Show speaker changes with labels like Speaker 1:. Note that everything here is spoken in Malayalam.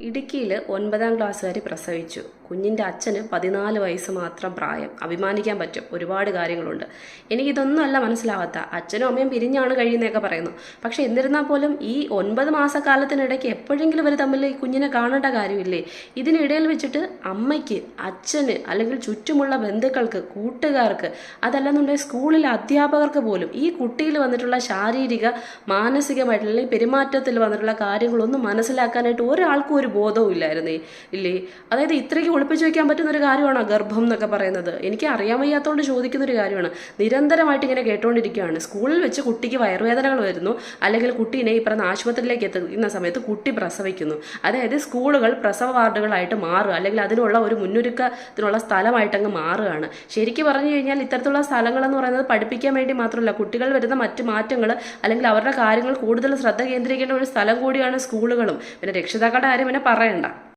Speaker 1: ഇടുക്കിയിൽ 9ാം ക്ലാസ്സുകാരി പ്രസവിച്ചു. കുഞ്ഞിൻ്റെ അച്ഛന് 14 വയസ്സ് മാത്രം പ്രായം. അഭിമാനിക്കാൻ പറ്റും, ഒരുപാട് കാര്യങ്ങളുണ്ട്. എനിക്കിതൊന്നുമല്ല മനസ്സിലാവാത്ത. അച്ഛനും അമ്മയും പിരിഞ്ഞാണ് കഴിയുന്നതൊക്കെ പറയുന്നു. പക്ഷെ എന്നിരുന്നാൽ പോലും ഈ 9 മാസക്കാലത്തിനിടയ്ക്ക് എപ്പോഴെങ്കിലും ഇവർ തമ്മിൽ ഈ കുഞ്ഞിനെ കാണേണ്ട കാര്യമില്ലേ? ഇതിനിടയിൽ വെച്ചിട്ട് അമ്മയ്ക്ക്, അച്ഛന്, അല്ലെങ്കിൽ ചുറ്റുമുള്ള ബന്ധുക്കൾക്ക്, കൂട്ടുകാർക്ക്, അതല്ലെന്നുണ്ടെങ്കിൽ സ്കൂളിലെ അധ്യാപകർക്ക് പോലും ഈ കുട്ടിയിൽ വന്നിട്ടുള്ള ശാരീരിക, മാനസികമായിട്ടുള്ള, അല്ലെങ്കിൽ പെരുമാറ്റത്തിൽ വന്നിട്ടുള്ള കാര്യങ്ങളൊന്നും മനസ്സിലാക്കാനായിട്ട് ഒരാൾക്കും ഒരു ബോധവും ഇല്ലായിരുന്നേ, ഇല്ലേ? അതായത് ഇത്രയ്ക്ക് ഒളിപ്പിച്ച് വെക്കാൻ പറ്റുന്ന ഒരു കാര്യമാണ് ഗർഭം എന്നൊക്കെ പറയുന്നത്. എനിക്ക് അറിയാൻ വയ്യാത്തതുകൊണ്ട് ചോദിക്കുന്ന ഒരു കാര്യമാണ്. നിരന്തരമായിട്ട് ഇങ്ങനെ കേട്ടുകൊണ്ടിരിക്കുകയാണ്. സ്കൂളിൽ വെച്ച് കുട്ടിക്ക് വയറുവേദനകൾ വരുന്നു, അല്ലെങ്കിൽ കുട്ടീനെ ഈ പറഞ്ഞ ആശുപത്രിയിലേക്ക് എത്തുന്ന സമയത്ത് കുട്ടി പ്രസവിക്കുന്നു. അതായത് സ്കൂളുകൾ പ്രസവ വാർഡുകളായിട്ട് മാറുക, അല്ലെങ്കിൽ അതിനുള്ള ഒരു മുന്നൊരുക്കത്തിനുള്ള സ്ഥലമായിട്ടങ്ങ് മാറുകയാണ്. ശരിക്കും പറഞ്ഞു കഴിഞ്ഞാൽ ഇത്തരത്തിലുള്ള സ്ഥലങ്ങളെന്ന് പറയുന്നത് പഠിപ്പിക്കാൻ വേണ്ടി മാത്രമല്ല, കുട്ടികൾ വരുന്ന മറ്റ് മാറ്റങ്ങൾ അല്ലെങ്കിൽ അവരുടെ കാര്യങ്ങൾ കൂടുതൽ ശ്രദ്ധ കേന്ദ്രീകരിക്കേണ്ട ഒരു സ്ഥലം കൂടിയാണ് സ്കൂളുകളും. പിന്നെ രക്ഷിതാക്കളുടെ കാര്യം പിന്നെ പറയണ്ട.